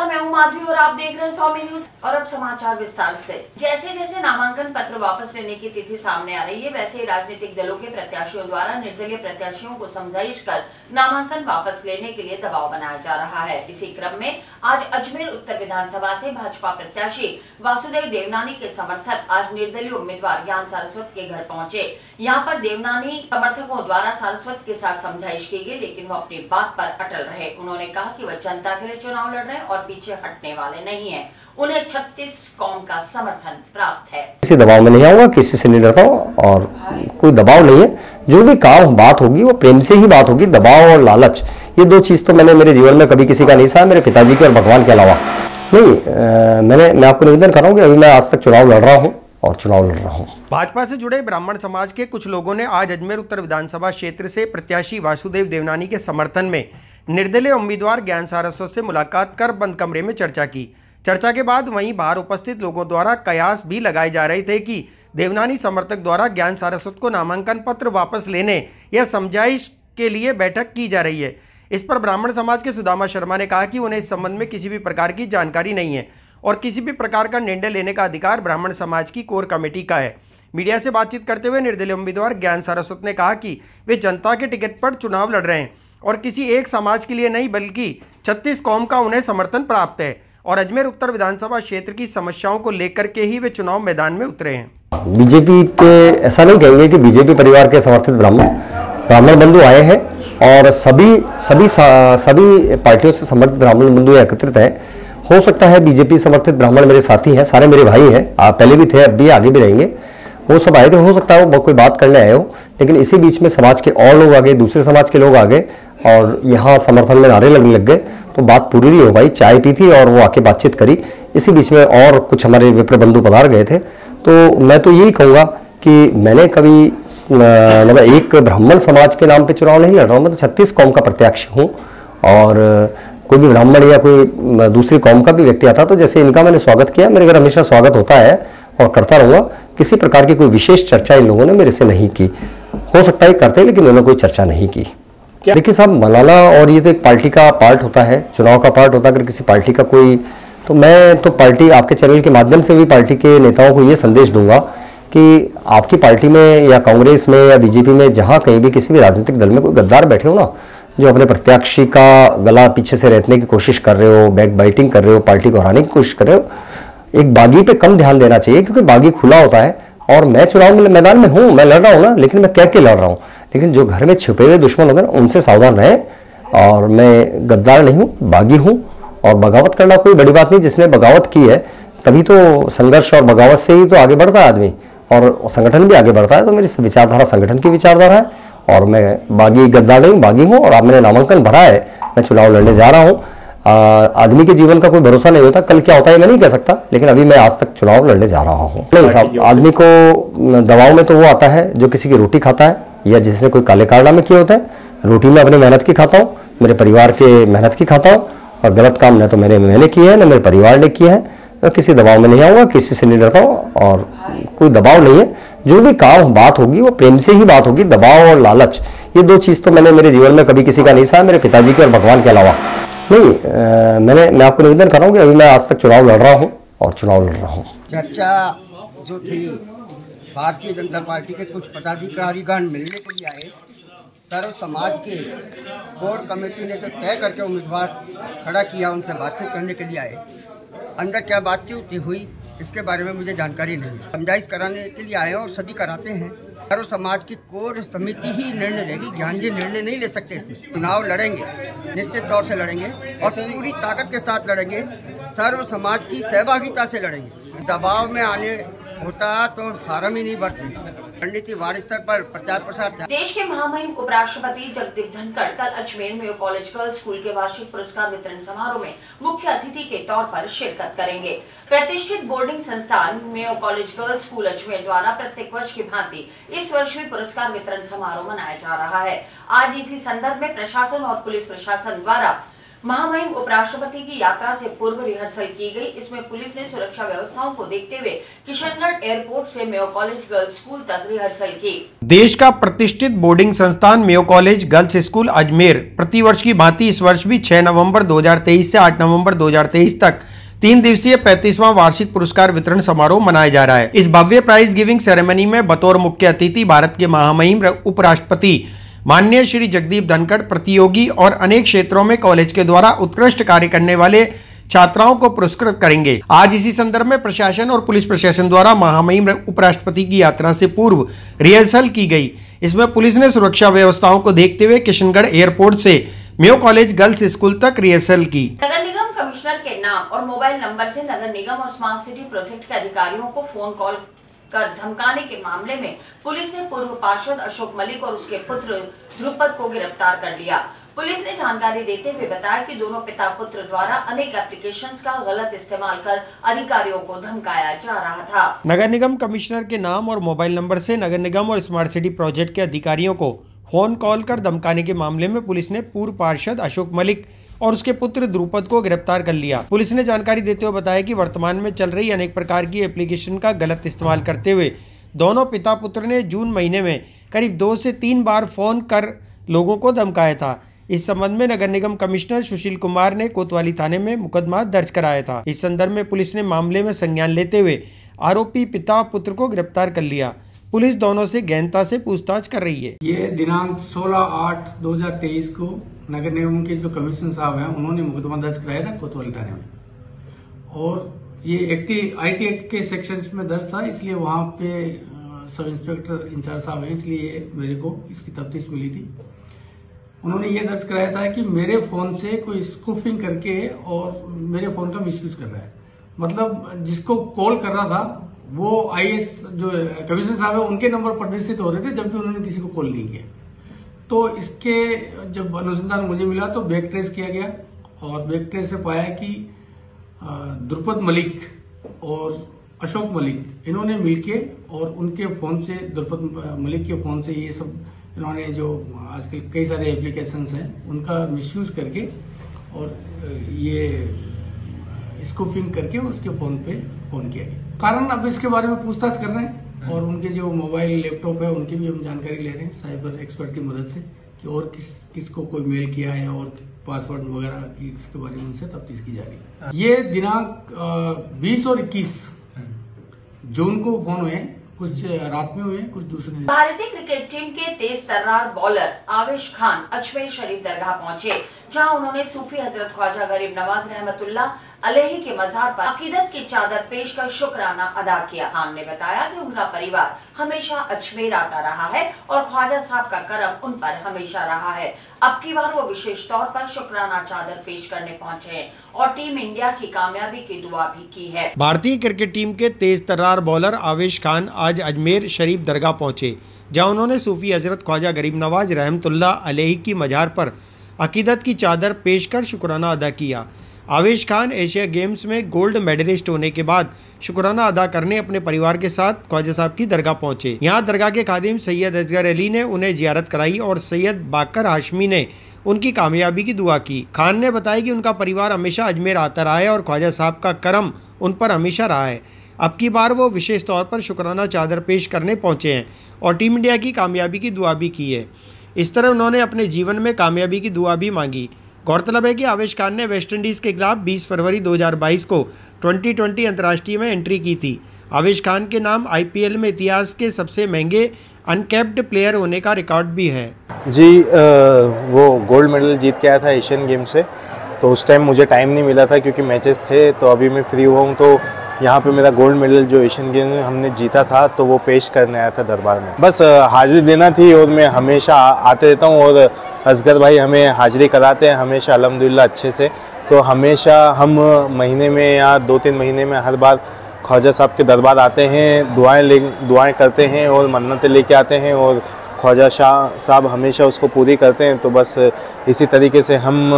नमस्कार, मैं हूं माधवी और आप देख रहे हैं 100 न्यूज। और अब समाचार विस्तार से। जैसे जैसे नामांकन पत्र वापस लेने की तिथि सामने आ रही है, वैसे ही राजनीतिक दलों के प्रत्याशियों द्वारा निर्दलीय प्रत्याशियों को समझाइश कर नामांकन वापस लेने के लिए दबाव बनाया जा रहा है। इसी क्रम में आज अजमेर उत्तर विधानसभा से भाजपा प्रत्याशी वासुदेव देवनानी के समर्थक आज निर्दलीय उम्मीदवार ज्ञान सारस्वत के घर पहुंचे। यहाँ पर देवनानी समर्थकों द्वारा सारस्वत के साथ समझाइश की गई, लेकिन वो अपनी बात पर अटल रहे। उन्होंने कहा कि वह जनता के लिए चुनाव लड़ रहे हैं और पीछे हटने वाले नहीं हैं। उन्हें 36 कौम का समर्थन प्राप्त है। किसी दबाव में नहीं आऊंगा, किसी से नहीं डरता हूँ और कोई दबाव नहीं है। जो भी काम बात होगी वो प्रेम से ही बात होगी। दबाव और लालच, ये दो चीज तो मैंने मेरे जीवन में कभी किसी का नहीं सहा, मेरे पिताजी के और भगवान के अलावा नहीं। मैं आपको निवेदन कर रहा हूँ कि अभी मैं आज तक चुनाव लड़ रहा हूँ और चुनाव लड़ रहा हूँ। भाजपा से जुड़े ब्राह्मण समाज के कुछ लोगों ने आज अजमेर उत्तर विधानसभा क्षेत्र से प्रत्याशी वासुदेव देवनानी के समर्थन में निर्दलीय उम्मीदवार ज्ञान सारस्वत से मुलाकात कर बंद कमरे में चर्चा की। चर्चा के बाद वहीं बाहर उपस्थित लोगों द्वारा कयास भी लगाए जा रहे थे कि देवनानी समर्थक द्वारा ज्ञान सारस्वत को नामांकन पत्र वापस लेने या समझाइश के लिए बैठक की जा रही है। इस पर ब्राह्मण समाज के सुदामा शर्मा ने कहा कि उन्हें इस संबंध में किसी भी प्रकार की जानकारी नहीं है और किसी भी प्रकार का निर्णय लेने का अधिकार ब्राह्मण समाज की कोर कमेटी का है। मीडिया से बातचीत करते हुए निर्दलीय उम्मीदवार ज्ञान सारस्वत ने कहा कि वे जनता के टिकट पर चुनाव लड़ रहे हैं और किसी एक समाज के लिए नहीं बल्कि 36 कौम का उन्हें समर्थन प्राप्त है और अजमेर उत्तर विधानसभा क्षेत्र की समस्याओं को लेकर के ही वे चुनाव मैदान में उतरे हैं। बीजेपी के ऐसा नहीं कहेंगे कि बीजेपी परिवार के समर्थित ब्राह्मण बंधु आए हैं और सभी पार्टियों से समर्थित ब्राह्मण बंधु एकत्रित हैं। हो सकता है बीजेपी समर्थित ब्राह्मण मेरे साथी हैं, सारे मेरे भाई हैं, आप पहले भी थे, अब भी आगे भी रहेंगे। वो सब आए थे, हो सकता है वो कोई बात करने आए हो, लेकिन इसी बीच में समाज के और लोग आ गए, दूसरे समाज के लोग आ गए और यहाँ समर्थन में नारे लगने लग गए, तो बात पूरी नहीं हो पाई। चाय पी थी और वो आके बातचीत करी। इसी बीच में और कुछ हमारे विप्र बंधु पधार गए थे। तो मैं तो यही कहूँगा कि मैंने कभी मतलब एक ब्राह्मण समाज के नाम पे चुनाव नहीं लड़ रहा हूँ। मैं तो 36 कौम का प्रत्याशी हूँ और कोई भी ब्राह्मण या कोई दूसरी कौम का भी व्यक्ति आता तो जैसे इनका मैंने स्वागत किया, मेरे घर हमेशा स्वागत होता है और करता रहूँगा। किसी प्रकार की कोई विशेष चर्चा इन लोगों ने मेरे से नहीं की। हो सकता है करते, लेकिन उन्होंने कोई चर्चा नहीं की। देखिए साहब, मनाना और ये तो एक पार्टी का पार्ट होता है, चुनाव का पार्ट होता है। अगर किसी पार्टी का कोई, तो मैं तो पार्टी आपके चैनल के माध्यम से भी पार्टी के नेताओं को ये संदेश दूंगा कि आपकी पार्टी में या कांग्रेस में या बीजेपी में जहाँ कहीं भी किसी भी राजनीतिक दल में कोई गद्दार बैठे हो ना, जो अपने प्रत्याशी का गला पीछे से रेतने की कोशिश कर रहे हो, बैक बाइटिंग कर रहे हो, पार्टी को हराने की कोशिश कर रहे हो, एक बागी पे कम ध्यान देना चाहिए, क्योंकि बागी खुला होता है। और मैं चुनाव में मैदान में हूँ, मैं लड़ रहा हूँ ना, लेकिन मैं कह के लड़ रहा हूँ। लेकिन जो घर में छिपे हुए दुश्मन होंगे ना, उनसे सावधान रहे। और मैं गद्दार नहीं हूँ, बागी हूँ। और बगावत करना कोई बड़ी बात नहीं। जिसने बगावत की है तभी तो संघर्ष और बगावत से ही तो आगे बढ़ता है आदमी, और संगठन भी आगे बढ़ता है। तो मेरी विचारधारा संगठन की विचारधारा है और मैं बागी गद्दार नहीं, बागी हूँ। और अब मैंने नामांकन भरा है, मैं चुनाव लड़ने जा रहा हूँ। आदमी के जीवन का कोई भरोसा नहीं होता, कल क्या होता है मैं नहीं कह सकता, लेकिन अभी मैं आज तक चुनाव लड़ने जा रहा हूँ। नहीं साहब, आदमी को दबाव में तो वो आता है जो किसी की रोटी खाता है या जिसने कोई काले कारनामे किए होते हैं। रोटी में अपनी मेहनत की खाता हूँ, मेरे परिवार के मेहनत की खाता हूँ, और गलत काम न तो मैंने किया है न मेरे परिवार ने किया है। मैं किसी दबाव में नहीं आऊँगा, किसी से नहीं डरता हूँ और कोई दबाव नहीं है। जो भी काम बात होगी वो प्रेम से ही बात होगी। दबाव और लालच, ये दो चीज तो मैंने मेरे जीवन में कभी किसी का नहीं सहा, मेरे पिताजी के और भगवान के अलावा नहीं। मैं आपको निवेदन कर रहा हूँ कि अभी मैं आज तक चुनाव लड़ रहा हूँ और चुनाव लड़ रहा हूँ। चर्चा जो थी, भारतीय जनता पार्टी के कुछ पदाधिकारीगण मिलने के लिए आए। सर्व समाज के कोर कमेटी ने जो तय करके उम्मीदवार खड़ा किया, उनसे बातचीत करने के लिए आए। अंदर क्या बातचीत हुई इसके बारे में मुझे जानकारी नहीं। समझाइश कराने के लिए आए और सभी कराते हैं। सर्व समाज की कोर समिति ही निर्णय लेगी, ज्ञान जी निर्णय नहीं ले सकते। इसमें चुनाव लड़ेंगे, निश्चित तौर से लड़ेंगे और पूरी ताकत के साथ लड़ेंगे। सर्व समाज की सहभागिता से लड़ेंगे। दबाव में आने होता तो फार्म ही नहीं भरते। रणनीति वार्ड स्तर पर प्रचार प्रसार। देश के महामहिम उपराष्ट्रपति जगदीप धनखड़ कल अजमेर में कॉलेज गर्ल्स स्कूल के वार्षिक पुरस्कार वितरण समारोह में मुख्य अतिथि के तौर पर शिरकत करेंगे। प्रतिष्ठित बोर्डिंग संस्थान Mayo college girls school Ajmer द्वारा प्रत्येक वर्ष की भांति इस वर्ष भी पुरस्कार वितरण समारोह मनाया जा रहा है। आज इसी संदर्भ में प्रशासन और पुलिस प्रशासन द्वारा महामहिम उपराष्ट्रपति की यात्रा से पूर्व रिहर्सल की गई। इसमें पुलिस ने सुरक्षा व्यवस्थाओं को देखते हुए किशनगढ़ एयरपोर्ट से मेयो कॉलेज गर्ल्स स्कूल तक रिहर्सल की। देश का प्रतिष्ठित बोर्डिंग संस्थान Mayo college girls school Ajmer प्रतिवर्ष की भांति इस वर्ष भी 6 नवंबर 2023 से 8 नवंबर 2023 तक 3 दिवसीय 35वां वार्षिक पुरस्कार वितरण समारोह मनाया जा रहा है। इस भव्य प्राइज गिविंग सेरेमनी में बतौर मुख्य अतिथि भारत के महामहिम उपराष्ट्रपति माननीय श्री जगदीप धनखड़ प्रतियोगी और अनेक क्षेत्रों में कॉलेज के द्वारा उत्कृष्ट कार्य करने वाले छात्राओं को पुरस्कृत करेंगे। आज इसी संदर्भ में प्रशासन और पुलिस प्रशासन द्वारा महामहिम उपराष्ट्रपति की यात्रा से पूर्व रिहर्सल की गई। इसमें पुलिस ने सुरक्षा व्यवस्थाओं को देखते हुए किशनगढ़ एयरपोर्ट से मेयो कॉलेज गर्ल्स स्कूल तक रिहर्सल की। नगर निगम कमिश्नर के नाम और मोबाइल नंबर से नगर निगम और स्मार्ट सिटी प्रोजेक्ट के अधिकारियों को फोन कॉल कर धमकाने के मामले में पुलिस ने पूर्व पार्षद अशोक मलिक और उसके पुत्र ध्रुपद को गिरफ्तार कर लिया। पुलिस ने जानकारी देते हुए बताया कि दोनों पिता पुत्र द्वारा अनेक एप्लीकेशंस का गलत इस्तेमाल कर अधिकारियों को धमकाया जा रहा था। नगर निगम कमिश्नर के नाम और मोबाइल नंबर से नगर निगम और स्मार्ट सिटी प्रोजेक्ट के अधिकारियों को फोन कॉल कर धमकाने के मामले में पुलिस ने पूर्व पार्षद अशोक मलिक और उसके पुत्र ध्रुपद को गिरफ्तार कर लिया। पुलिस ने जानकारी देते हुए बताया कि वर्तमान में चल रही अनेक प्रकार की एप्लीकेशन का गलत इस्तेमाल करते हुए दोनों पिता पुत्र ने जून महीने में करीब 2 से 3 बार फोन कर लोगों को धमकाया था। इस संबंध में नगर निगम कमिश्नर सुशील कुमार ने कोतवाली थाने में मुकदमा दर्ज कराया था। इस संदर्भ में पुलिस ने मामले में संज्ञान लेते हुए आरोपी पिता पुत्र को गिरफ्तार कर लिया। पुलिस दोनों से गहनता से पूछताछ कर रही है। ये दिनांक 16/8/2023 को नगर निगम के जो कमिश्नर साहब हैं उन्होंने मुकदमा दर्ज कराया था कोतवाली थाने में, और ये IT एक्ट के सेक्शंस में दर्ज था, इसलिए वहां पे सब इंस्पेक्टर इंचार्ज साहब हैं, इसलिए मेरे को इसकी तफ्तीश मिली थी। उन्होंने ये दर्ज कराया था कि मेरे फोन से कोई स्कूफिंग करके और मेरे फोन का मिसयूज कर रहा है। मतलब जिसको कॉल कर रहा था वो IAS जो कमिश्नर साहब है उनके नंबर प्रदर्शित हो रहे थे, जबकि उन्होंने किसी को कॉल नहीं किया। तो इसके जब अनुसंधान मुझे मिला तो बैक ट्रेस किया गया, और बैक ट्रेस से पाया कि ध्रुपद मलिक और अशोक मलिक इन्होंने मिलके और उनके फोन से, ध्रुपद मलिक के फोन से ये सब इन्होंने जो आजकल कई सारे एप्लीकेशंस हैं उनका मिसयूज करके और ये स्कूफिंग करके उसके फोन पे फोन किया गया। कारण अब इसके बारे में पूछताछ कर रहे हैं, और उनके जो मोबाइल लैपटॉप है उनकी भी हम जानकारी ले रहे हैं साइबर एक्सपर्ट की मदद से कि और किसको कोई मेल किया है और पासवर्ड वगैरह इसके बारे में उनसे तफ्तीश की जा रही है। ये दिनांक 20 और 21 जून को फोन हुए, कुछ रात में हुए, कुछ दूसरे। भारतीय क्रिकेट टीम के तेज तर्रार बॉलर आवेश खान अजमेर शरीफ दरगाह पहुंचे, जहां उन्होंने सूफी हजरत ख्वाजा गरीब नवाज रहमतुल्लाह अलैहि के मजार पर अकीदत की चादर पेश कर शुक्राना अदा किया। खान ने बताया कि उनका परिवार हमेशा अजमेर आता रहा है और ख्वाजा साहब का करम उन पर हमेशा रहा है। अब की बार वो विशेष तौर पर शुक्राना चादर पेश करने पहुंचे हैं और टीम इंडिया की कामयाबी की दुआ भी की है। भारतीय क्रिकेट टीम के तेज तर्रार बॉलर आवेश खान आज अजमेर शरीफ दरगाह पहुंचे, जहां उन्होंने सूफी हजरत ख्वाजा गरीब नवाज रहमतुल्लाह अलैहि की मजार पर अकीदत की चादर पेश कर शुक्राना अदा किया। आवेश खान एशिया गेम्स में गोल्ड मेडलिस्ट होने के बाद शुक्राना अदा करने अपने परिवार के साथ ख्वाजा साहब की दरगाह पहुंचे। यहां दरगाह के खादिम सैयद असगर अली ने उन्हें जियारत कराई और सैयद बाकर हाशमी ने उनकी कामयाबी की दुआ की। खान ने बताया कि उनका परिवार हमेशा अजमेर आता रहा है और ख्वाजा साहब का करम उन पर हमेशा रहा है। अब की बार वो विशेष तौर पर शुक्राना चादर पेश करने पहुंचे हैं और टीम इंडिया की कामयाबी की दुआ भी की है। इस तरह उन्होंने अपने जीवन में कामयाबी की दुआ भी मांगी। गौरतलब है कि आवेश खान ने वेस्टइंडीज़ के खिलाफ 20 फरवरी 2022 को 2020 अंतर्राष्ट्रीय में एंट्री की थी। आवेश खान के नाम IPL में इतिहास के सबसे महंगे अनकैप्ड प्लेयर होने का रिकॉर्ड भी है। जी वो गोल्ड मेडल जीत के आया था एशियन गेम से, तो उस टाइम मुझे टाइम नहीं मिला था क्योंकि मैचेस थे। तो अभी मैं फ्री हुआ हूँ, तो यहाँ पे मेरा गोल्ड मेडल जो एशियन गेम में हमने जीता था तो वो पेश करने आया था दरबार में। बस हाजिरी देना थी, और मैं हमेशा आते रहता हूँ और असगर भाई हमें हाजिरी कराते हैं हमेशा अल्हम्दुलिल्लाह अच्छे से। तो हमेशा हम महीने में या 2-3 महीने में हर बार ख्वाजा साहब के दरबार आते हैं, दुआएं करते हैं और मन्नतें लेके आते हैं, और ख्वाजा शाह साहब हमेशा उसको पूरी करते हैं। तो बस इसी तरीके से हम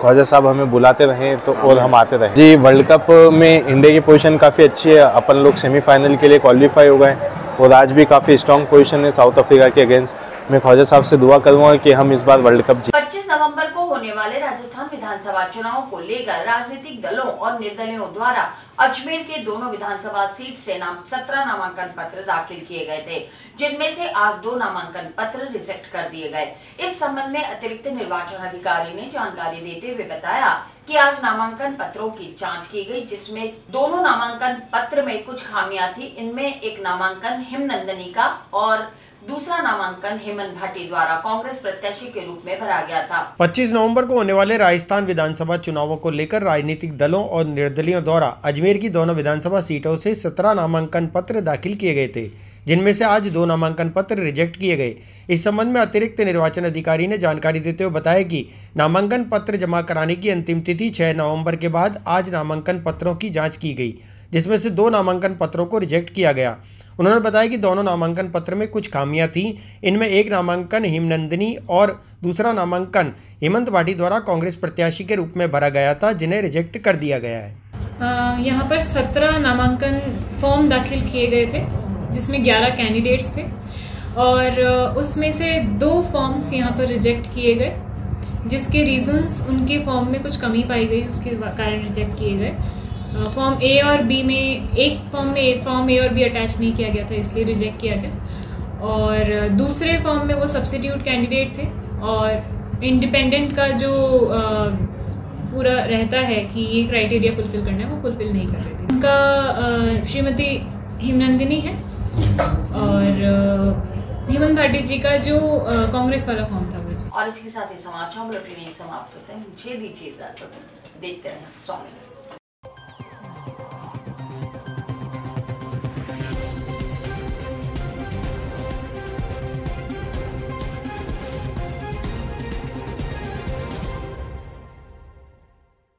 ख्वाजा साहब हमें बुलाते रहें तो और हम आते रहें। जी वर्ल्ड कप में इंडिया की पोजीशन काफ़ी अच्छी है, अपन लोग सेमीफाइनल के लिए क्वालिफाई हो गए और आज भी काफ़ी स्ट्रॉन्ग पोजीशन है साउथ अफ्रीका के अगेंस्ट। मैं ख्वाजा साहब से दुआ करूँगा कि हम इस बार वर्ल्ड कप 25 नवंबर को होने वाले राजस्थान विधानसभा विधानसभा चुनाव को लेकर राजनीतिक दलों और निर्दलियों द्वारा अजमेर के दोनों विधानसभा सीट से 17 नामांकन पत्र दाखिल किए गए थे, जिनमें से आज 2 नामांकन पत्र रिजेक्ट कर दिए गए। इस संबंध में अतिरिक्त निर्वाचन अधिकारी ने जानकारी देते हुए बताया कि आज नामांकन पत्रों की जांच की गई, जिसमें दोनों नामांकन पत्र में कुछ खामियां थी। इनमें एक नामांकन हिमनंदनी का और दूसरा नामांकन हेमंत भाटी द्वारा कांग्रेस प्रत्याशी के रूप में भरा गया था। 25 नवंबर को होने वाले राजस्थान विधानसभा चुनावों को लेकर राजनीतिक दलों और निर्दलियों द्वारा अजमेर की दोनों विधानसभा सीटों से 17 नामांकन पत्र दाखिल किए गए थे, जिनमें से आज 2 नामांकन पत्र रिजेक्ट किए गए। इस संबंध में अतिरिक्त निर्वाचन अधिकारी ने जानकारी देते हुए बताया कि नामांकन पत्र जमा कराने की अंतिम तिथि 6 नवंबर के बाद आज नामांकन पत्रों की जांच की गई, जिसमें से 2 नामांकन पत्रों को रिजेक्ट किया गया। उन्होंने बताया कि दोनों नामांकन पत्र में कुछ खामियां थी। इनमें एक नामांकन हिमनंदनी और दूसरा नामांकन हेमंत भाटी द्वारा कांग्रेस प्रत्याशी के रूप में भरा गया था, जिन्हें रिजेक्ट कर दिया गया है। यहाँ पर 17 नामांकन फॉर्म दाखिल किए गए थे, जिसमें 11 कैंडिडेट्स थे और उसमें से 2 फॉर्म्स यहाँ पर रिजेक्ट किए गए, जिसके रीजंस उनके फॉर्म में कुछ कमी पाई गई, उसके कारण रिजेक्ट किए गए। फॉर्म ए और बी में एक फॉर्म ए और बी अटैच नहीं किया गया था, इसलिए रिजेक्ट किया गया। और दूसरे फॉर्म में वो सब्स्टिट्यूट कैंडिडेट थे और इंडिपेंडेंट का जो पूरा रहता है कि ये क्राइटेरिया फुलफिल करना है, वो फुलफिल नहीं कर रहे थे। उनका श्रीमती हिमनंदिनी है और हेमंत भाटी जी का जो कांग्रेस वाला फॉर्म था वो। और इसके साथ ही समाचार बुलेटिन समाप्त होते हैं। मुझे दीजिए इजाजत, देखते रहें स्वामी।